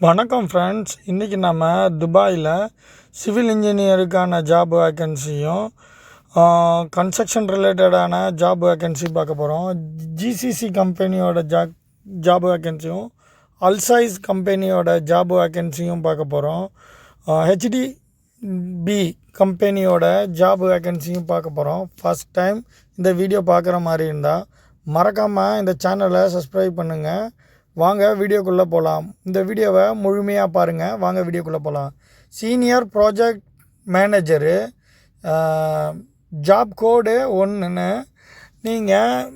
வணக்கம் ஃப்ரெண்ட்ஸ். இன்றைக்கி நம்ம துபாயில் சிவில் இன்ஜினியருக்கான ஜாப் வேக்கன்சியும் கன்ஸ்ட்ரக்ஷன் ரிலேட்டடான ஜாப் வேக்கன்சி பார்க்க போகிறோம். ஜிசிசி கம்பெனியோட ஜாப் வேக்கன்சியும் அல்சைஸ் கம்பெனியோட ஜாப் வேக்கன்சியும் பார்க்க போகிறோம். ஹெச்டிபி கம்பெனியோட ஜாப் வேக்கன்சியும் பார்க்க போகிறோம். ஃபஸ்ட் டைம் இந்த வீடியோ பார்க்குற மாதிரி இருந்தால் மறக்காமல் இந்த சேனலை சப்ஸ்கிரைப் பண்ணுங்கள். வாங்க வீடியோக்குள்ளே போகலாம். இந்த வீடியோவை முழுமையாக பாருங்கள். வாங்க வீடியோக்குள்ளே போகலாம். Senior project manager job code 1ன்னு நீங்கள்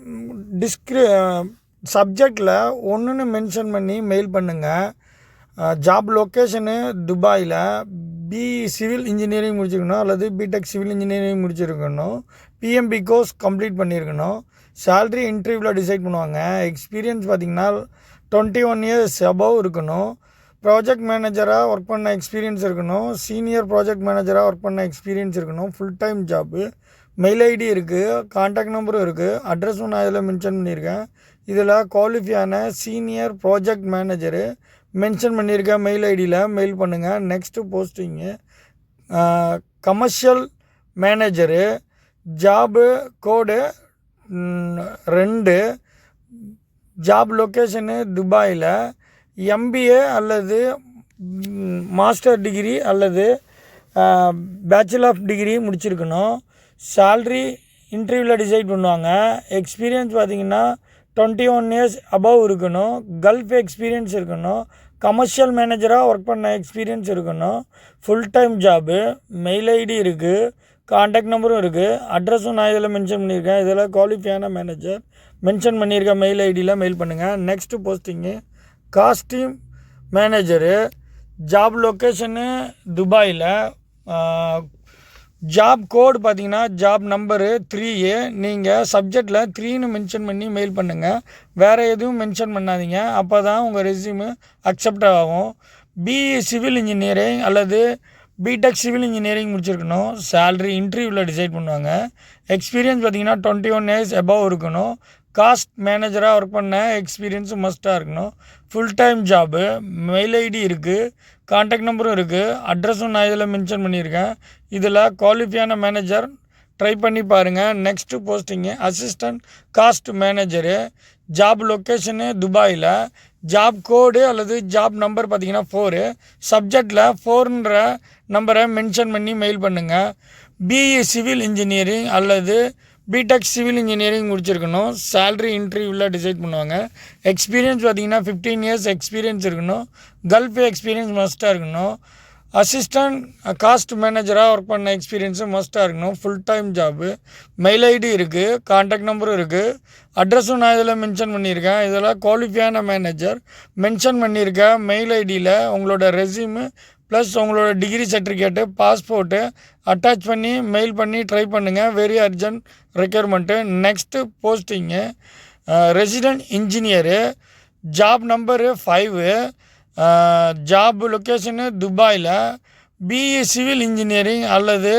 சப்ஜெக்டில் 1ன்னு மென்ஷன் பண்ணி மெயில் பண்ணுங்கள். ஜாப் லொக்கேஷனு துபாயில். சிவில் இன்ஜினியரிங் முடிச்சிருக்கணும் அல்லது பிடெக் சிவில் இன்ஜினியரிங் முடிச்சிருக்கணும். பிஎம்பி கோர்ஸ் கம்ப்ளீட் பண்ணியிருக்கணும். சேல்ரி இன்டர்வியூவில் டிசைட் பண்ணுவாங்க. எக்ஸ்பீரியன்ஸ் பார்த்திங்கன்னா 21 years above இருக்கணும். ப்ராஜெக்ட் மேனேஜராக ஒர்க் பண்ண எக்ஸ்பீரியன்ஸ் இருக்கணும். சீனியர் ப்ராஜெக்ட் மேனேஜராக ஒர்க் பண்ண எக்ஸ்பீரியன்ஸ் இருக்கணும். Full time job. Mail ID இருக்குது, கான்டாக்ட் நம்பரும் இருக்குது, அட்ரஸும் நான் இதில் மென்ஷன் பண்ணியிருக்கேன். இதில் குவாலிஃபையான சீனியர் ப்ராஜெக்ட் மேனேஜரு மென்ஷன் பண்ணியிருக்கேன். மெயில் ஐடியில் மெயில் பண்ணுங்கள். Next posting commercial manager job code 2. Job location துபாயில். எம்பிஏ அல்லது மாஸ்டர் டிகிரி அல்லது பேச்சுலர் ஆஃப் டிகிரி முடிச்சிருக்கணும். சேல்ரி இன்டர்வியூவில் டிசைட் பண்ணுவாங்க. எக்ஸ்பீரியன்ஸ் பார்த்திங்கன்னா 21 years above இருக்கணும். கல்ஃப் எக்ஸ்பீரியன்ஸ் இருக்கணும். கமர்ஷியல் மேனேஜராக ஒர்க் பண்ண எக்ஸ்பீரியன்ஸ் இருக்கணும். Full time job. Mail ID இருக்குது, கான்டாக்ட் நம்பரும் இருக்குது, அட்ரஸும் நான் இதில் மென்ஷன் பண்ணியிருக்கேன். இதில் குவாலிஃபையான மேனேஜர் மென்ஷன் பண்ணியிருக்கேன். மெயில் ஐடியில் மெயில் பண்ணுங்கள். Next posting costume manager job location துபாயில். ஜாப் கோடு பார்த்திங்கன்னா ஜாப் நம்பரு 3A. நீங்கள் சப்ஜெக்டில் 3ன்னு மென்ஷன் பண்ணி மெயில் பண்ணுங்கள். வேறு எதுவும் மென்ஷன் பண்ணாதீங்க. அப்போ தான் உங்கள் ரெஸ்யூமு அக்செப்ட் ஆகும். பிஇ சிவில் இன்ஜினியரிங் அல்லது பிடெக் சிவில் இன்ஜினியரிங் முடிச்சிருக்கணும். சேல்ரி இன்டர்வியூவில் டிசைட் பண்ணுவாங்க. எக்ஸ்பீரியன்ஸ் பார்த்திங்கன்னா 21 years above இருக்கணும். காஸ்ட் மேனேஜராக ஒர்க் பண்ண எக்ஸ்பீரியன்ஸும் மஸ்ட்டாக இருக்கணும். Full time job. Mail ID இருக்குது, கான்டாக்ட் நம்பரும் இருக்குது, அட்ரஸும் நான் இதில் மென்ஷன் பண்ணியிருக்கேன். இதில் குவாலிஃபையான மேனேஜர் ட்ரை பண்ணி பாருங்கள். Next posting assistant cost manager job location துபாயில். ஜாப் கோடு அல்லது ஜாப் நம்பர் பார்த்திங்கன்னா 4. சப்ஜெக்டில் 4ன்ற நம்பரை மென்ஷன் பண்ணி மெயில் பண்ணுங்கள். பிஇ சிவில் இன்ஜினியரிங் அல்லது பிடெக் சிவில் இன்ஜினியரிங் முடிச்சிருக்கணும். சேல்ரி இன்டர்வியூவில் டிசைட் பண்ணுவாங்க. எக்ஸ்பீரியன்ஸ் பார்த்திங்கன்னா 15 years எக்ஸ்பீரியன்ஸ் இருக்கணும். கல்ஃப் எக்ஸ்பீரியன்ஸ் மஸ்ட்டாக இருக்கணும். அசிஸ்டன்ட் காஸ்ட் மேனேஜராக ஒர்க் பண்ண எக்ஸ்பீரியன்ஸும் மஸ்ட்டாக இருக்கணும். Full time job. Mail ID இருக்குது, கான்டாக்ட் நம்பரும் இருக்குது, அட்ரஸும் நான் இதில் மென்ஷன் பண்ணியிருக்கேன். இதில் குவாலிஃபையான மேனேஜர் மென்ஷன் பண்ணியிருக்கேன். மெயில் ஐடியில் உங்களோட ரெஸ்யூமு ப்ளஸ் உங்களோட டிகிரி சர்டிஃபிகேட்டு, பாஸ்போர்ட்டு அட்டாச் பண்ணி மெயில் பண்ணி ட்ரை பண்ணுங்கள். Very urgent requirement. Next posting resident engineer job number 5. Job location துபாயில். பிஇ சிவில் இன்ஜினியரிங் அல்லது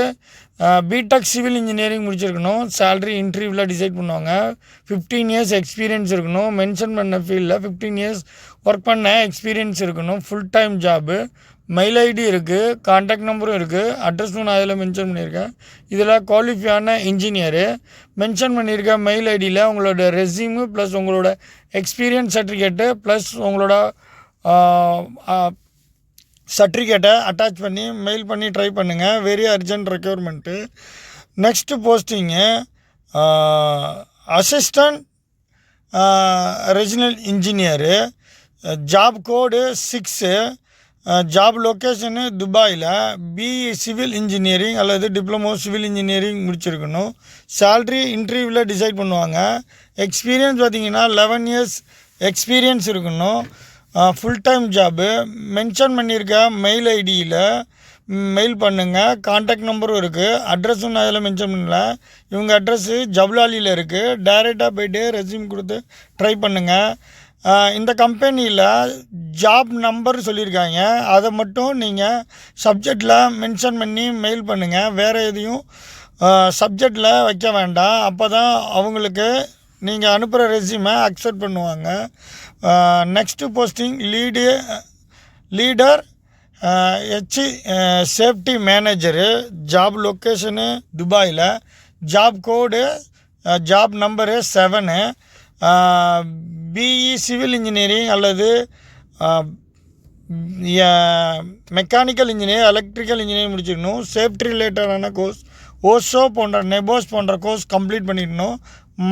பிடெக் சிவில் இன்ஜினியரிங் முடிச்சிருக்கணும். சேல்ரி இன்டர்வியூவில் டிசைட் பண்ணுவாங்க. 15 years எக்ஸ்பீரியன்ஸ் இருக்கணும். மென்ஷன் பண்ண ஃபீல்டில் 15 years ஒர்க் பண்ண எக்ஸ்பீரியன்ஸ் இருக்கணும். Full time job. Mail ID இருக்குது, கான்டாக்ட் நம்பரும் இருக்குது, அட்ரஸும் நான் இதில் மென்ஷன் பண்ணியிருக்கேன். இதில் குவாலிஃபையான இன்ஜினியரு மென்ஷன் பண்ணியிருக்கேன். மெயில் ஐடியில் உங்களோட ரெஸ்யூமு ப்ளஸ் உங்களோட எக்ஸ்பீரியன்ஸ் சர்டிஃபிகேட்டு ப்ளஸ் உங்களோட சர்டிஃபிகேட்டை அட்டாச் பண்ணி மெயில் பண்ணி ட்ரை பண்ணுங்கள். Very urgent requirement. Next posting assistant regional engineer job code 6. Job location துபாயில். பிஇ சிவில் இன்ஜினியரிங் அல்லது டிப்ளமோ சிவில் இன்ஜினியரிங் முடிச்சிருக்கணும். சேல்ரி இன்டர்வியூவில் டிசைட் பண்ணுவாங்க. எக்ஸ்பீரியன்ஸ் பார்த்திங்கன்னா 11 years எக்ஸ்பீரியன்ஸ் இருக்கணும். Full time job. மென்ஷன் பண்ணியிருக்க மெயில் ஐடியில் மெயில் பண்ணுங்கள். கான்டாக்ட் நம்பரும் இருக்குது, அட்ரஸும் நான் இதில் மென்ஷன் பண்ணல. இவங்க அட்ரஸ்ஸு ஜபுலாலியில் இருக்குது. டைரெக்டாக போய்ட்டு ரெஸ்யூம் கொடுத்து ட்ரை பண்ணுங்கள். இந்த கம்பெனியில் ஜாப் நம்பர் சொல்லியிருக்காங்க. அதை மட்டும் நீங்கள் சப்ஜெக்டில் மென்ஷன் பண்ணி மெயில் பண்ணுங்கள். வேறு எதையும் சப்ஜெக்டில் வைக்க வேண்டாம். அப்போ தான் அவங்களுக்கு நீங்கள் அனுப்புகிற ரெஸ்யூமை அக்செப்ட் பண்ணுவாங்க. Next posting leader safety manager, job location துபாயில், job code job number 7, BE civil engineering அல்லது மெக்கானிக்கல் இன்ஜினியர், எலக்ட்ரிக்கல் இன்ஜினியரிங் முடிச்சிருக்கணும். சேஃப்டி ரிலேட்டடான கோர்ஸ், ஓஷோ போன்ற நெபோஸ் போன்ற கோர்ஸ் கம்ப்ளீட் பண்ணிடணும்.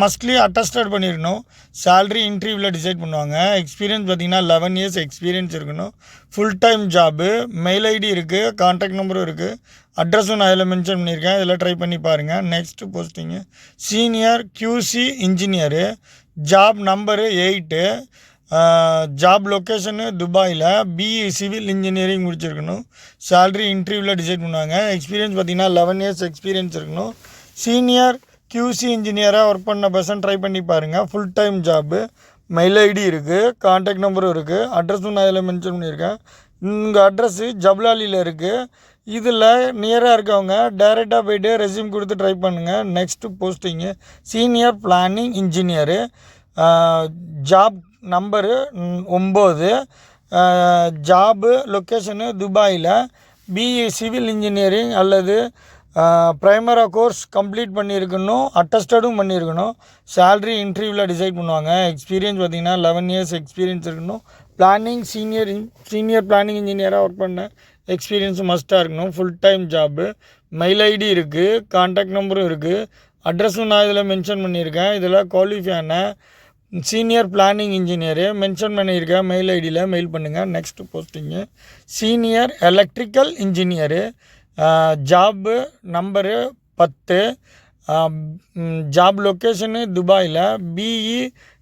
மஸ்ட்லி அட்டஸ்டட் பண்ணிடணும். சேல்ரி இன்டர்வியூவில் டிசைட் பண்ணுவாங்க. எக்ஸ்பீரியன்ஸ் பார்த்திங்கன்னா 11 years எக்ஸ்பீரியன்ஸ் இருக்கணும். Full time job. Mail ID இருக்குது, கான்டாக்ட் நம்பரும் இருக்குது, அட்ரஸும் நான் இதில் மென்ஷன் பண்ணியிருக்கேன். இதில் ட்ரை பண்ணி பாருங்கள். Next posting senior QC engineer, job number 8, job location துபாயில், பிஇ சிவில் இன்ஜினியரிங் முடிச்சிருக்கணும். சேல்ரி இன்டர்வியூவில் டிசைட் பண்ணுவாங்க. எக்ஸ்பீரியன்ஸ் பார்த்திங்கன்னா 11 years எக்ஸ்பீரியன்ஸ் இருக்கணும். சீனியர் QC இன்ஜினியராக ஒர்க் பண்ண பர்சன் ட்ரை பண்ணி பாருங்கள். Full time job. Mail ID இருக்குது, கான்டாக்ட் நம்பரும் இருக்குது, அட்ரஸும் நான் இதில் மென்ஷன் பண்ணியிருக்கேன். உங்கள் அட்ரஸ்ஸு ஜப்லாலியில் இருக்குது. இதில் நியராக இருக்கவங்க டைரெக்டாக போய்ட்டு ரெஸ்யூம் கொடுத்து ட்ரை பண்ணுங்கள். Next posting senior planning engineer, job number 9, job location துபாயில், பிஇ சிவில் இன்ஜினியரிங் அல்லது ப்ரைமரா கோர்ஸ் கம்ப்ளீட் பண்ணியிருக்கணும், அட்டஸ்டடும் பண்ணியிருக்கணும். சேல்ரி இன்டர்வியூவில் டிசைட் பண்ணுவாங்க. எக்ஸ்பீரியன்ஸ் பார்த்திங்கன்னா 11 years எக்ஸ்பீரியன்ஸ் இருக்கணும். பிளானிங் சீனியர் பிளானிங் இன்ஜினியராக ஒர்க் பண்ண எக்ஸ்பீரியன்ஸ் மஸ்ட்டாக இருக்கணும். Full time job. Mail ID இருக்குது, கான்டாக்ட் நம்பரும் இருக்குது, அட்ரஸும் நான் இதில் மென்ஷன் பண்ணியிருக்கேன். இதில் குவாலிஃபையான சீனியர் பிளானிங் இன்ஜினியரு மென்ஷன் பண்ணியிருக்கேன். மெயில் ஐடியில் மெயில் பண்ணுங்கள். Next posting senior electrical engineer, job number 10, job location துபாயில், பிஇ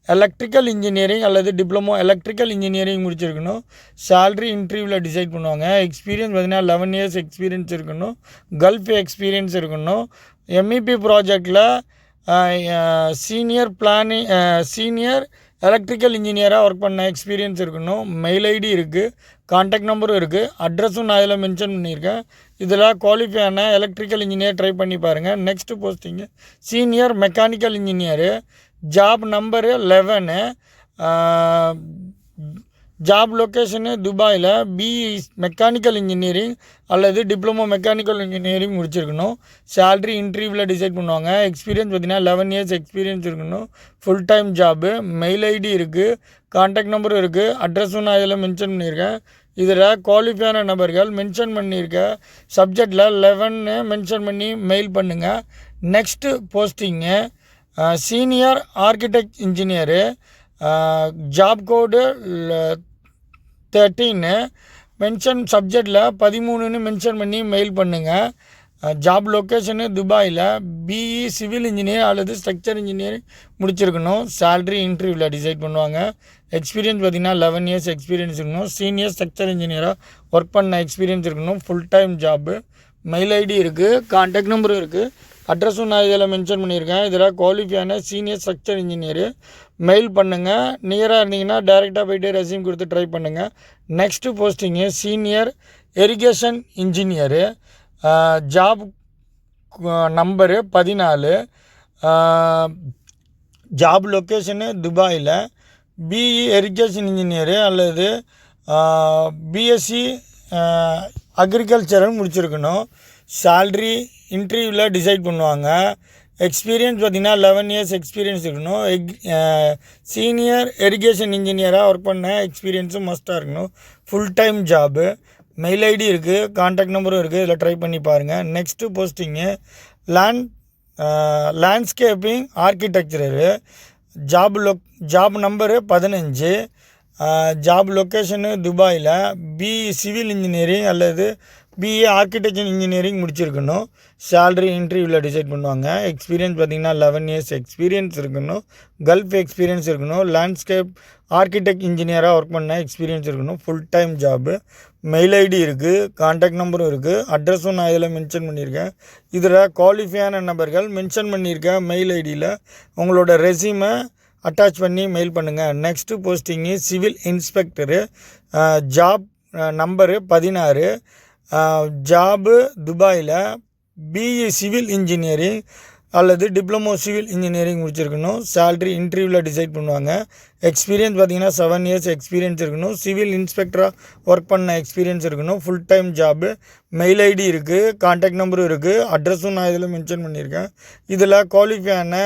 எலக்ட்ரிக்கல் இன்ஜினியரிங் அல்லது டிப்ளமோ எலக்ட்ரிக்கல் இன்ஜினியரிங் முடிச்சிருக்கணும். சேல்ரி இன்டர்வியூவில் டிசைட் பண்ணுவாங்க. எக்ஸ்பீரியன்ஸ் பார்த்திங்கன்னா 11 years எக்ஸ்பீரியன்ஸ் இருக்கணும். கல்ஃப் எக்ஸ்பீரியன்ஸ் இருக்கணும். MEP ப்ராஜெக்டில் சீனியர் எலக்ட்ரிக்கல் இன்ஜினியராக ஒர்க் பண்ண எக்ஸ்பீரியன்ஸ் இருக்கணும். மெயில் ஐடி இருக்குது, கான்டாக்ட் நம்பரும் இருக்குது, அட்ரஸும் நான் இதில் மென்ஷன் பண்ணியிருக்கேன். இதில் குவாலிஃபையான எலக்ட்ரிக்கல் இன்ஜினியர் ட்ரை பண்ணி பாருங்கள். Next posting senior mechanical engineer, job number 11, job location துபாயில், பிஇ மெக்கானிக்கல் இன்ஜினியரிங் அல்லது டிப்ளமோ மெக்கானிக்கல் இன்ஜினியரிங் முடிச்சிருக்கணும். சேல்ரி இன்டர்வியூவில் டிசைட் பண்ணுவாங்க. எக்ஸ்பீரியன்ஸ் பார்த்திங்கன்னா 11 years எக்ஸ்பீரியன்ஸ் இருக்கணும். Full time job. Mail ID இருக்குது, கான்டாக்ட் நம்பரும் இருக்குது, அட்ரஸும் நான் இதில் மென்ஷன் பண்ணியிருக்கேன். இதில் குவாலிஃபையான நபர்கள் மென்ஷன் பண்ணியிருக்க சப்ஜெக்டில் 11 மென்ஷன் பண்ணி மெயில் பண்ணுங்கள். Next posting senior architect engineer, job code 13, mention சப்ஜெக்டில் 13ன்னு மென்ஷன் பண்ணி மெயில் பண்ணுங்கள். ஜாப் லொக்கேஷனு துபாயில், பிஇ சிவில் இன்ஜினியர் அல்லது ஸ்ட்ரக்சர் இன்ஜினியரிங் முடிச்சிருக்கணும். சேல்ரி இன்டர்வியூவில் டிசைட் பண்ணுவாங்க. எக்ஸ்பீரியன்ஸ் பார்த்திங்கன்னா 11 years எக்ஸ்பீரியன்ஸ் இருக்கணும். சீனியர் ஸ்ட்ரக்சர் இன்ஜினியராக ஒர்க் பண்ண எக்ஸ்பீரியன்ஸ் இருக்கணும். Full time job. Mail ID இருக்குது, கான்டாக்ட் நம்பரும் இருக்குது, அட்ரஸும் நான் இதில் மென்ஷன் பண்ணியிருக்கேன். இதில் குவாலிஃபையான சீனியர் ஸ்ட்ரக்சர் இன்ஜினியரு மெயில் பண்ணுங்கள். நியராக இருந்தீங்கன்னா டைரெக்டாக போய்ட்டு ரெஸ்யூம் கொடுத்து ட்ரை பண்ணுங்கள். Next posting senior irrigation engineer, job number 14, job location துபாயில், பிஇ இரிகேஷன் இன்ஜினியரு அல்லது பிஎஸ்சி அக்ரிகல்ச்சரல் முடிச்சிருக்கணும். சேல்ரி இன்டர்வியூவில் டிசைட் பண்ணுவாங்க. எக்ஸ்பீரியன்ஸ் பார்த்திங்கன்னா 11 years எக்ஸ்பீரியன்ஸ் இருக்கணும். சீனியர் இரிகேஷன் இன்ஜினியராக ஒர்க் பண்ண எக்ஸ்பீரியன்ஸும் மஸ்ட்டாக இருக்கணும். Full time job. Mail ID இருக்குது, கான்டாக்ட் நம்பரும் இருக்குது, இதில் ட்ரை பண்ணி பாருங்கள். Next posting landscaping architecture, job number 15, job location துபாயில், பிஇ சிவில் இன்ஜினியரிங் அல்லது பிஏ ஆர்கிடெக்சர் இன்ஜினியரிங் முடிச்சிருக்கணும். சேல்ரி இன்டர்வியூவில் டிசைட் பண்ணுவாங்க. எக்ஸ்பீரியன்ஸ் பார்த்திங்கன்னா 11 years எக்ஸ்பீரியன்ஸ் இருக்கணும். கல்ஃப் எக்ஸ்பீரியன்ஸ் இருக்கணும். லேண்ட்ஸ்கேப் ஆர்கிடெக்ட் இன்ஜினியராக ஒர்க் பண்ண எக்ஸ்பீரியன்ஸ் இருக்கணும். Full time job. Mail ID இருக்குது, கான்டாக்ட் நம்பரும் இருக்குது, அட்ரஸும் நான் இதில் மென்ஷன் பண்ணியிருக்கேன். இதில் குவாலிஃபையான நபர்கள் மென்ஷன் பண்ணியிருக்கேன் மெயில் ஐடியில் உங்களோட ரெஸ்யூமை அட்டாச் பண்ணி மெயில் பண்ணுங்கள். Next posting civil inspector, job number 16, job துபாயில், பிஇ சிவில் இன்ஜினியரிங் அல்லது டிப்ளமோ சிவில் இன்ஜினியரிங் முடிச்சிருக்கணும். சேலரி இன்டர்வியூவில் டிசைட் பண்ணுவாங்க. எக்ஸ்பீரியன்ஸ் பார்த்தீங்கன்னா 7 இயர்ஸ் எக்ஸ்பீரியன்ஸ் இருக்கணும். சிவில் இன்ஸ்பெக்டராக ஒர்க் பண்ண எக்ஸ்பீரியன்ஸ் இருக்கணும். Full time job. Mail ID இருக்குது, கான்டாக்ட் நம்பரும் இருக்குது, அட்ரஸும் நான் இதில் மென்ஷன் பண்ணியிருக்கேன். இதில் குவாலிஃபையான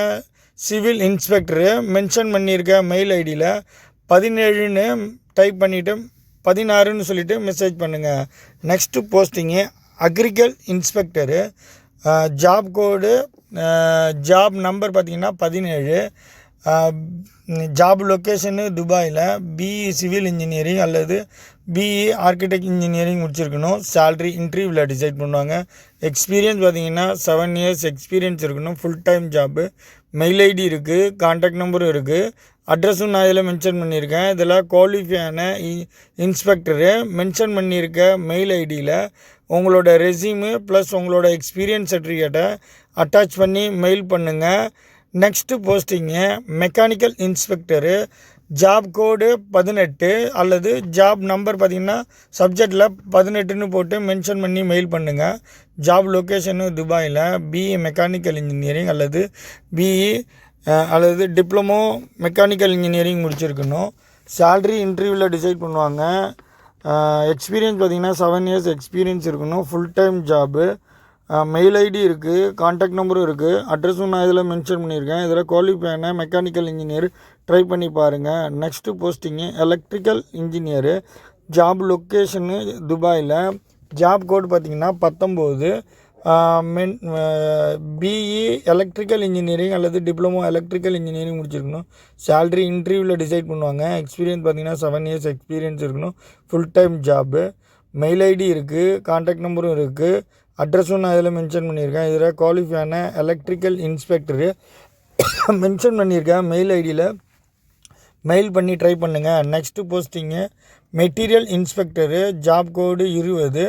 சிவில் இன்ஸ்பெக்டரு மென்ஷன் பண்ணியிருக்க மெயில் ஐடியில் 17ன்னு டைப் பண்ணிவிட்டு 16ன்னு சொல்லிவிட்டு மெசேஜ் பண்ணுங்கள். நெக்ஸ்ட்டு போஸ்டிங்கு அக்ரிகல் inspector. Job code job number பார்த்திங்கன்னா 17. ஜாப் லொக்கேஷனு துபாயில். பிஇ சிவில் இன்ஜினியரிங் அல்லது பிஇ ஆர்கிடெக்ட் இன்ஜினியரிங் முடிச்சிருக்கணும். சேலரி இன்டர்வியூவில் டிசைட் பண்ணுவாங்க. எக்ஸ்பீரியன்ஸ் பார்த்திங்கன்னா 7 இயர்ஸ் எக்ஸ்பீரியன்ஸ் இருக்கணும். Full time job. Mail ID இருக்குது, கான்டாக்ட் நம்பரும் இருக்குது, அட்ரஸும் நான் இதில் மென்ஷன் பண்ணியிருக்கேன். இதில் குவாலிஃபையான இன்ஸ்பெக்டரு மென்ஷன் பண்ணியிருக்க மெயில் ஐடியில் உங்களோட ரெஸ்யூமு ப்ளஸ் உங்களோட எக்ஸ்பீரியன்ஸ் சர்டிஃபிகேட்டை அட்டாச் பண்ணி மெயில் பண்ணுங்கள். Next posting mechanical inspector. Job code 18 அல்லது ஜாப் நம்பர் பார்த்திங்கன்னா சப்ஜெக்டில் 18ன்னு போட்டு மென்ஷன் பண்ணி மெயில் பண்ணுங்கள். ஜாப் லொக்கேஷனு துபாயில். பிஇ மெக்கானிக்கல் இன்ஜினியரிங் அல்லது பிஇ அல்லது டிப்ளமோ மெக்கானிக்கல் இன்ஜினியரிங் முடிச்சிருக்கணும். சேலரி இன்டர்வியூவில் டிசைட் பண்ணுவாங்க. எக்ஸ்பீரியன்ஸ் பார்த்திங்கன்னா 7 இயர்ஸ் எக்ஸ்பீரியன்ஸ் இருக்கணும். Full time job. Mail ID இருக்குது, கான்டாக்ட் நம்பரும் இருக்குது, அட்ரஸும் நான் இதில் மென்ஷன் பண்ணியிருக்கேன். இதில் குவாலிஃபையான மெக்கானிக்கல் இன்ஜினியர் ட்ரை பண்ணி பாருங்கள். Next posting electrical engineer. Job location துபாயில். ஜாப் கோடு பார்த்திங்கன்னா 19. பிஇ எலக்ட்ரிக்கல் இன்ஜினியரிங் அல்லது டிப்ளமோ எலக்ட்ரிக்கல் இன்ஜினியரிங் முடிச்சிருக்கணும். சேலரி இன்டர்வியூவில் டிசைட் பண்ணுவாங்க. எக்ஸ்பீரியன்ஸ் பார்த்திங்கன்னா 7 இயர்ஸ் எக்ஸ்பீரியன்ஸ் இருக்கணும். Full time job. Mail ID இருக்குது, கான்டாக்ட் நம்பரும் இருக்குது, அட்ரஸும் நான் இதில் மென்ஷன் பண்ணியிருக்கேன். இதில் குவாலிஃபையான எலக்ட்ரிக்கல் இன்ஸ்பெக்டரு மென்ஷன் பண்ணியிருக்கேன். மெயில் ஐடியில் மெயில் பண்ணி ட்ரை பண்ணுங்கள். Next posting material inspector. Job code 20.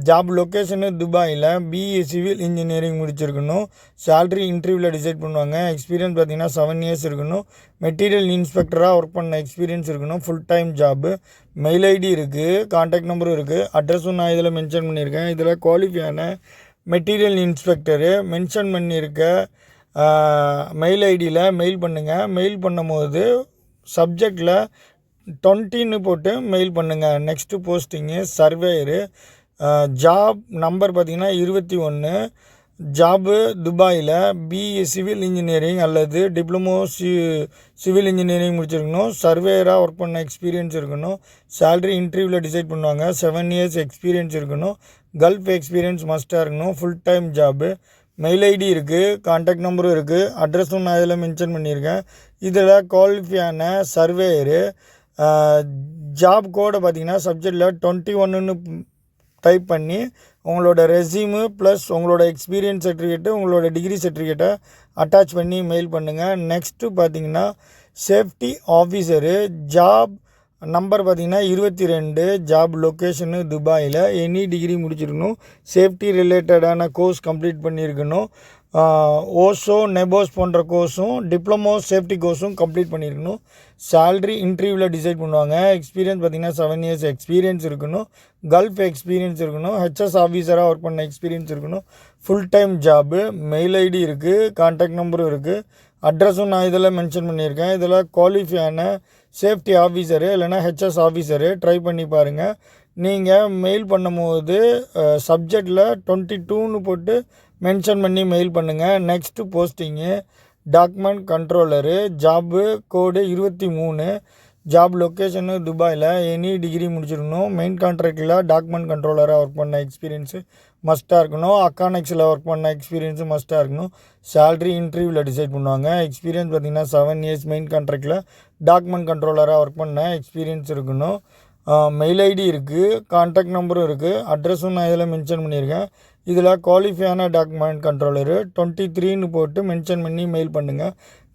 Job location துபாயில். பிஇ சிவில் இன்ஜினியரிங் முடிச்சிருக்கணும். சேலரி இன்டர்வியூவில் டிசைட் பண்ணுவாங்க. எக்ஸ்பீரியன்ஸ் பார்த்திங்கன்னா 7 இயர்ஸ் இருக்கணும். மெட்டீரியல் இன்ஸ்பெக்டராக ஒர்க் பண்ண எக்ஸ்பீரியன்ஸ் இருக்கணும். Full time job. Mail ID இருக்குது, கான்டாக்ட் நம்பரும் இருக்குது, அட்ரஸும் நான் இதில் மென்ஷன் பண்ணியிருக்கேன். இதில் குவாலிஃபையான மெட்டீரியல் இன்ஸ்பெக்டரு மென்ஷன் பண்ணியிருக்க மெயில் ஐடியில் மெயில் பண்ணுங்கள். மெயில் பண்ணும்போது சப்ஜெக்டில் 20ன்னு போட்டு மெயில் பண்ணுங்கள். Next posting surveyor. Job number பார்த்திங்கன்னா 21. ஜாபு துபாயில். பிஇ சிவில் இன்ஜினியரிங் அல்லது டிப்ளமோ சிவில் இன்ஜினியரிங் முடிச்சிருக்கணும். சர்வேயராக ஒர்க் பண்ண எக்ஸ்பீரியன்ஸ் இருக்கணும். சேலரி இன்டர்வியூவில் டிசைட் பண்ணுவாங்க. 7 இயர்ஸ் எக்ஸ்பீரியன்ஸ் இருக்கணும். கல்ஃப் எக்ஸ்பீரியன்ஸ் மஸ்ட்டாக இருக்கணும். Full time job. Mail ID இருக்குது, கான்டாக்ட் நம்பரும் இருக்குது, அட்ரஸும் நான் இதில் மென்ஷன் பண்ணியிருக்கேன். இதில் குவாலிஃபையான சர்வேயரு. ஜாப் கோடை பார்த்திங்கன்னா சப்ஜெக்டில் 21ன்னு டைப் பண்ணி உங்களோட ரெஸ்யூமு ப்ளஸ் உங்களோட எக்ஸ்பீரியன்ஸ் சர்டிஃபிகேட்டு, உங்களோட டிகிரி சர்டிஃபிகேட்டை அட்டாச் பண்ணி மெயில் பண்ணுங்கள். நெக்ஸ்ட்டு பார்த்திங்கன்னா சேஃப்டி ஆஃபீஸரு. ஜாப் நம்பர் பார்த்திங்கன்னா 22. ஜாப் லொக்கேஷனு துபாயில். எனி டிகிரி முடிச்சிருக்கணும். சேஃப்டி ரிலேட்டடான கோர்ஸ் கம்ப்ளீட் பண்ணியிருக்கணும். ஓசோ நெபோஸ் போன்ற கோர்ஸும் டிப்ளமோ சேஃப்டி கோர்ஸும் கம்ப்ளீட் பண்ணியிருக்கணும். சேலரி இன்டர்வியூவில் டிசைட் பண்ணுவாங்க. எக்ஸ்பீரியன்ஸ் பார்த்திங்கன்னா 7 இயர்ஸ் எக்ஸ்பீரியன்ஸ் இருக்கணும். கல்ஃப் எக்ஸ்பீரியன்ஸ் இருக்கணும். ஹெச்எஸ் ஆஃபீஸராக ஒர்க் பண்ண எக்ஸ்பீரியன்ஸ் இருக்கணும். Full time job. Mail ID இருக்குது, கான்டாக்ட் நம்பரும் இருக்குது, அட்ரஸும் நான் இதில் மென்ஷன் பண்ணியிருக்கேன். இதில் குவாலிஃபையான சேஃப்டி ஆஃபீஸரு இல்லைனா ஹெச்எஸ் ஆஃபீஸரு ட்ரை பண்ணி பாருங்கள். நீங்கள் மெயில் பண்ணும்போது சப்ஜெக்டில் 22ன்னு போட்டு மென்ஷன் பண்ணி மெயில் பண்ணுங்கள். Next posting document controller. Job code 23. Job location துபாயில். எனி டிகிரி முடிச்சிருக்கணும். மெயின் கான்ட்ராக்டில் டாக்குமெண்ட் கண்ட்ரோலராக ஒர்க் பண்ண எக்ஸ்பீரியன்ஸு மஸ்ட்டாக இருக்கணும். அக்கானெக்ஸில் ஒர்க் பண்ண எக்ஸ்பீரியன்ஸு மஸ்ட்டாக இருக்கணும். சேலரி இன்டர்வியூவில் டிசைட் பண்ணுவாங்க. எக்ஸ்பீரியன்ஸ் பார்த்திங்கன்னா 7 இயர்ஸ் மெயின் கான்ட்ராக்டில் டாக்குமெண்ட் கண்ட்ரோலராக ஒர்க் பண்ண எக்ஸ்பீரியன்ஸ் இருக்கணும். மெயில் ஐடி இருக்குது, கான்டாக்ட் நம்பரும் இருக்குது, அட்ரஸும் நான் இதில் மென்ஷன் பண்ணியிருக்கேன். இதில் குவாலிஃபையான டாக்குமெண்ட் கண்ட்ரோலரு 23ன்னு போட்டு மென்ஷன் பண்ணி மெயில் பண்ணுங்கள்.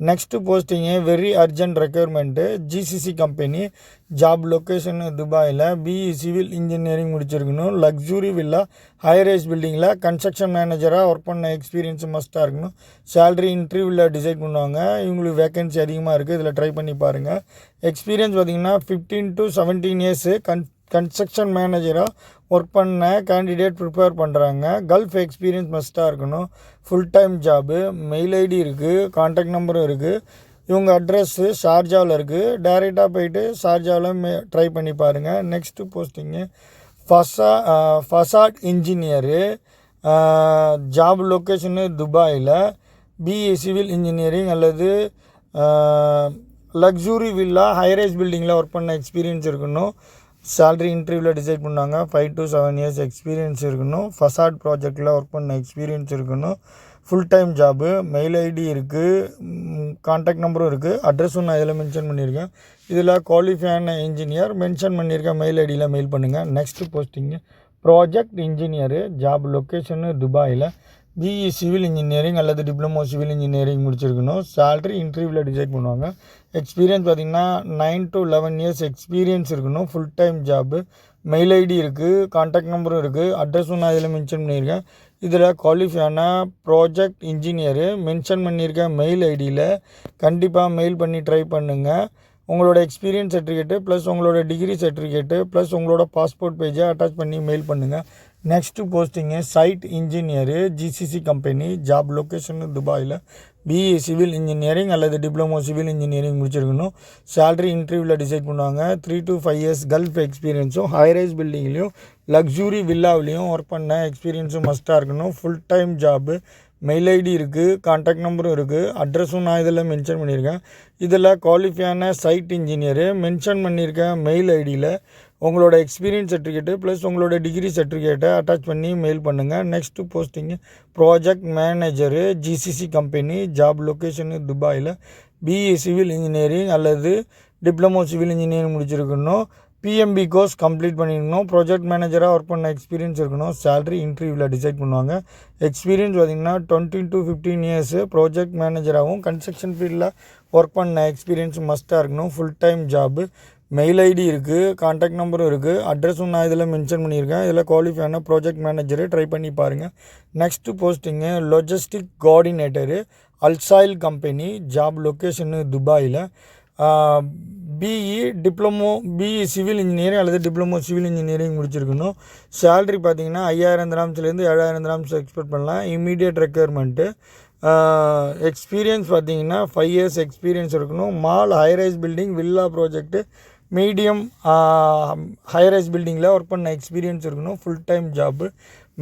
Next posting very urgent requirement. GCC company. Job location துபாயில். பிஇ சிவில் இன்ஜினியரிங் முடிச்சிருக்கணும். லக்ஸுரி வில்லா ஹைரைஸ் பில்டிங்கில் கன்ஸ்ட்ரக்ஷன் மேனேஜராக ஒர்க் பண்ண எக்ஸ்பீரியன்ஸ் மஸ்ட்டாக இருக்கணும். சேலரி இன்டர்வியூவில் டிசைட் பண்ணுவாங்க. இவங்களுக்கு வேக்கன்சி அதிகமாக இருக்குது. இதில் ட்ரை பண்ணி பாருங்கள். எக்ஸ்பீரியன்ஸ் பார்த்திங்கன்னா 15 to 17 இயர்ஸு கன்ஸ்ட்ரக்ஷன் மேனேஜராக ஒர்க் பண்ண கேண்டிடேட் ப்ரிப்பேர் பண்ணுறாங்க. கல்ஃப் எக்ஸ்பீரியன்ஸ் மஸ்ட்டாக இருக்கணும். Full time job. Mail ID இருக்குது, கான்டாக்ட் நம்பரும் இருக்குது. இவங்க அட்ரஸ்ஸு ஷார்ஜாவில் இருக்குது. டைரெக்டாக போயிட்டு ஷார்ஜாவில் ட்ரை பண்ணி பாருங்கள். Next posting facade engineer. Job location துபாயில். பிஇ சிவில் இன்ஜினியரிங் அல்லது லக்ஸுரி வில்லா ஹைரைஸ் பில்டிங்கில் ஒர்க் பண்ண எக்ஸ்பீரியன்ஸ் இருக்கணும். சேலரி இன்டர்வியூவில் டிசைட் பண்ணாங்க. 5 to 7 years எக்ஸ்பீரியன்ஸ் இருக்கணும். ஃபசாட் ப்ராஜெக்டில் ஒர்க் பண்ண எக்ஸ்பீரியன்ஸ் இருக்கணும். Full time job. Mail ID இருக்குது, கான்டாக்ட் நம்பரும் இருக்குது. அட்ரஸும் நான் இதில் மென்ஷன் பண்ணியிருக்கேன். இதில் குவாலிஃபையான இன்ஜினியர் மென்ஷன் பண்ணியிருக்கேன். மெயில் ஐடியில் மெயில் பண்ணுங்கள். Next posting project engineer. Job location துபாயில். பிஇ சிவில் இன்ஜினியரிங் அல்லது டிப்ளமோ சிவில் இன்ஜினியரிங் முடிச்சிருக்கணும். சேலரி இன்டர்வியூவில் டிசைட் பண்ணுவாங்க. எக்ஸ்பீரியன்ஸ் பார்த்திங்கன்னா 9 to 11 years எக்ஸ்பீரியன்ஸ் இருக்கணும். Full time job. Mail ID இருக்குது, கான்டாக்ட் நம்பரும் இருக்குது. அட்ரஸும் நான் இதில் மென்ஷன் பண்ணியிருக்கேன். இதில் குவாலிஃபையான ப்ராஜெக்ட் இன்ஜினியரு மென்ஷன் பண்ணியிருக்கேன். மெயில் ஐடியில் கண்டிப்பாக மெயில் பண்ணி ட்ரை பண்ணுங்கள். உங்களோட எக்ஸ்பீரியன்ஸ் சர்டிஃபிகேட்டு ப்ளஸ் உங்களோட டிகிரி சர்டிஃபிகேட்டு ப்ளஸ் உங்களோட பாஸ்போர்ட் பேஜை அட்டாச் பண்ணி மெயில் பண்ணுங்கள். Next posting site engineer. GCC company. Job location துபாயில். பிஇ சிவில் இன்ஜினியரிங் அல்லது டிப்ளமோ சிவில் இன்ஜினியரிங் முடிச்சிருக்கணும். சேலரி இன்டர்வியூவில் டிசைட் பண்ணுவாங்க. 3 to 5 years கல்ஃப் எக்ஸ்பீரியன்ஸும் ஹைரைஸ் பில்டிங்லேயும் லக்ஸுரி வில்லாவிலையும் ஒர்க் பண்ண எக்ஸ்பீரியன்ஸும் மஸ்ட்டாக இருக்கணும். Full time job. Mail ID இருக்குது, கான்டாக்ட் நம்பரும் இருக்குது. அட்ரஸும் நான் இதில் மென்ஷன் பண்ணியிருக்கேன். இதில் குவாலிஃபையான சைட் இன்ஜினியரு மென்ஷன் பண்ணியிருக்கேன். மெயில் ஐடியில் உங்களோட எக்ஸ்பீரியன்ஸ் சர்டிஃபிகேட்டு ப்ளஸ் உங்களோட டிகிரி சர்டிஃபிகேட்டை அட்டாச் பண்ணி மெயில் பண்ணுங்கள். Next posting project manager. GCC company. Job location துபாயில். பிஇ சிவில் இன்ஜினியரிங் அல்லது டிப்ளமோ சிவில் இன்ஜினியரிங் முடிச்சிருக்கணும். பிஎம்பி கோர்ஸ் கம்ப்ளீட் பண்ணியிருக்கணும். ப்ராஜெக்ட் மேனேஜராக ஒர்க் பண்ண எக்ஸ்பீரியன்ஸ் இருக்கணும். சேலரி இன்டர்வியூவில் டிசைட் பண்ணுவாங்க. எக்ஸ்பீரியன்ஸ் பார்த்திங்கன்னா 20 to 15 years ப்ராஜெக்ட் மேனேஜராகவும் கன்ஸ்ட்ரக்ஷன் ஃபீல்டில் ஒர்க் பண்ண எக்ஸ்பீரியன்ஸ் மஸ்ட்டாக இருக்கணும். Full time job. Mail ID இருக்குது, கான்டாக்ட் நம்பரும் இருக்குது. அட்ரஸும் நான் இதில் மென்ஷன் பண்ணியிருக்கேன். இதில் குவாலிஃபையான ப்ராஜெக்ட் மேனேஜரு ட்ரை பண்ணி பாருங்கள். Next posting logistic coordinator. அல்சாயில் கம்பெனி. ஜாப் லொக்கேஷனு துபாயில். பிஇ சிவில் இன்ஜினியரிங் அல்லது டிப்ளமோ சிவில் இன்ஜினியரிங் முடிச்சிருக்கணும். சேலரி பார்த்திங்கன்னா 5000 dirhamsலேருந்து 7000 dirhams எக்ஸ்பெக்ட் பண்ணலாம். Immediate requirement. எக்ஸ்பீரியன்ஸ் பார்த்திங்கன்னா 5 years எக்ஸ்பீரியன்ஸ் இருக்கணும். Mall high rise building villa project medium high rise பில்டிங்கில் ஒர்க் பண்ண எக்ஸ்பீரியன்ஸ் இருக்கணும். Full time job.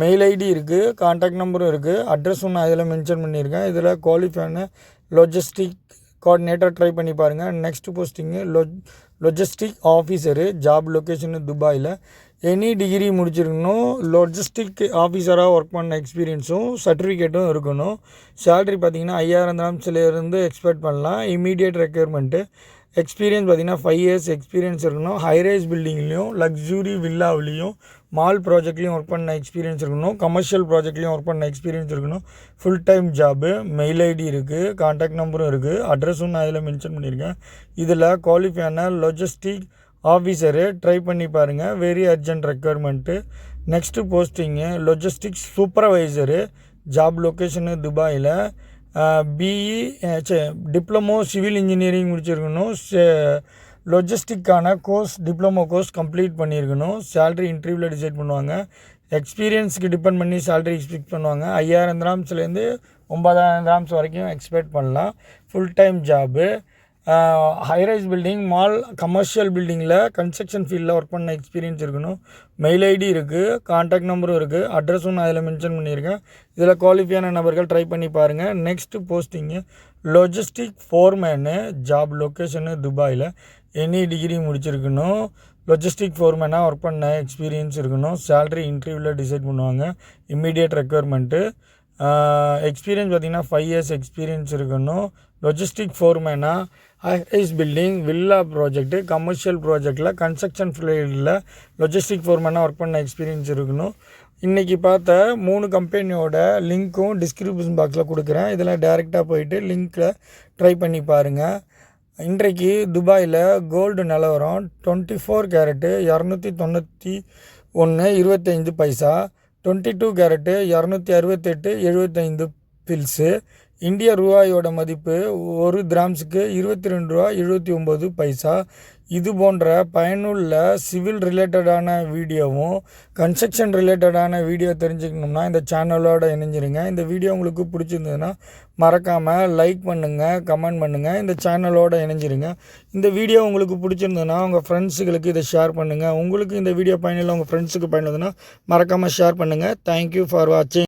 Mail ID இருக்குது, கான்டாக்ட் நம்பரும் இருக்குது. அட்ரஸும் நான் இதில் மென்ஷன் பண்ணியிருக்கேன். இதில் குவாலிஃபையான லாஜிஸ்டிக் கோஆர்டினேட்டர் ட்ரை பண்ணி பாருங்கள். Next posting logistic officer. Job location துபாயில். எனி டிகிரி முடிச்சிருக்கணும். லாஜிஸ்டிக் ஆஃபீஸராக ஒர்க் பண்ண எக்ஸ்பீரியன்ஸும் சர்டிஃபிகேட்டும் இருக்கணும். சேலரி பார்த்திங்கன்னா 5000 dirhamsலேருந்து எக்ஸ்பெக்ட் பண்ணலாம். Immediate requirement. எக்ஸ்பீரியன்ஸ் பார்த்திங்கன்னா 5 years எக்ஸ்பீரியன்ஸ் இருக்கணும். ஹைரைஸ் பில்டிங்லேயும் லக்ஸுரி வில்லாவிலையும் மால் ப்ராஜெக்ட்லேயும் ஒர்க் பண்ண எக்ஸ்பீரியன்ஸ் இருக்கணும். கமர்ஷியல் ப்ராஜெக்ட்லேயும் ஒர்க் பண்ண எக்ஸ்பீரியன்ஸ் இருக்கணும். Full time job. Mail ID இருக்குது, கான்டாக்ட் நம்பரும் இருக்குது. அட்ரஸும் நான் இதில் மென்ஷன் பண்ணியிருக்கேன். இதில் குவாலிஃபையான லாஜிஸ்டிக் ஆஃபீஸரு ட்ரை பண்ணி பாருங்கள். Very urgent requirement. Next posting logistic supervisor. Job location துபாயில். டிப்ளமோ சிவில் இன்ஜினியரிங் முடிச்சிருக்கணும். லாஜிஸ்டிக்கான கோர்ஸ் டிப்ளமோ கோர்ஸ் கம்ப்ளீட் பண்ணியிருக்கணும். சேலரி இன்டர்வியூவில் டிசைட் பண்ணுவாங்க. எக்ஸ்பீரியன்ஸுக்கு டிபெண்ட் பண்ணி சேலரி எக்ஸ்பெக்ட் பண்ணுவாங்க. 5000 dirhamsலேருந்து 9000 dirhams வரைக்கும் எக்ஸ்பெக்ட் பண்ணலாம். Full time job. High-rise building mall commercial பில்டிங்கில் கன்ஸ்ட்ரக்ஷன் ஃபீல்டில் ஒர்க் பண்ண எக்ஸ்பீரியன்ஸ் இருக்கணும். மெயில் ஐடி இருக்குது, கான்டாக்ட் நம்பரும் இருக்குது. அட்ரஸும் நான் அதில் மென்ஷன் பண்ணியிருக்கேன். இதில் குவாலிஃபையான நபர்கள் ட்ரை பண்ணி பாருங்கள். Next posting logistic foreman. Job location துபாயில். எனி டிகிரி முடிச்சிருக்கணும். லாஜிஸ்டிக் ஃபோர்மேனாக ஒர்க் பண்ண எக்ஸ்பீரியன்ஸ் இருக்கணும். சேலரி இன்டர்வியூவில் டிசைட் பண்ணுவாங்க. Immediate requirement. எக்ஸ்பீரியன்ஸ் பார்த்திங்கன்னா 5 years எக்ஸ்பீரியன்ஸ் இருக்கணும். லாஜிஸ்டிக் ஃபோர்மேனாக high rise building villa project commercial ப்ராஜெக்டில் கன்ஸ்ட்ரக்ஷன் ஃபீல்டில் லாஜிஸ்டிக் ஃபோர்மேனாக ஒர்க் பண்ண எக்ஸ்பீரியன்ஸ் இருக்கணும். இன்றைக்கி பார்த்த 3 கம்பெனியோட லிங்க்கும் டிஸ்கிரிப்ஷன் பாக்ஸில் கொடுக்குறேன். இதில் டைரெக்டாக போயிட்டு லிங்க்கில் ட்ரை பண்ணி பாருங்கள். இன்றைக்கு துபாயில் கோல்டு நிலவரம் 24 கேரட்டு 291.25 பைசா. 22 கேரட்டு 268.75 பில்ஸு. இந்திய ரூபாயோட மதிப்பு 1 கிராம்ஸுக்கு ₹22.79. இது போன்ற பயனுள்ள சிவில் ரிலேட்டடான வீடியோவும் கன்ஸ்ட்ரக்ஷன் ரிலேட்டடான வீடியோ தெரிஞ்சுக்கணும்னா இந்த சேனலோட இணைஞ்சிருங்க. இந்த வீடியோ உங்களுக்கு பிடிச்சிருந்ததுன்னா மறக்காமல் லைக் பண்ணுங்கள், கமெண்ட் பண்ணுங்கள், இந்த சேனலோட இணைஞ்சிருங்க. இந்த வீடியோ உங்களுக்கு பிடிச்சிருந்ததுன்னா உங்கள் ஃப்ரெண்ட்ஸுகளுக்கு இதை ஷேர் பண்ணுங்கள். உங்களுக்கு இந்த வீடியோ பயனில்லை உங்கள் ஃப்ரெண்ட்ஸுக்கு பயனுள்ளதுன்னா மறக்காமல் ஷேர் பண்ணுங்கள். தேங்க்யூ ஃபார் வாட்சிங்.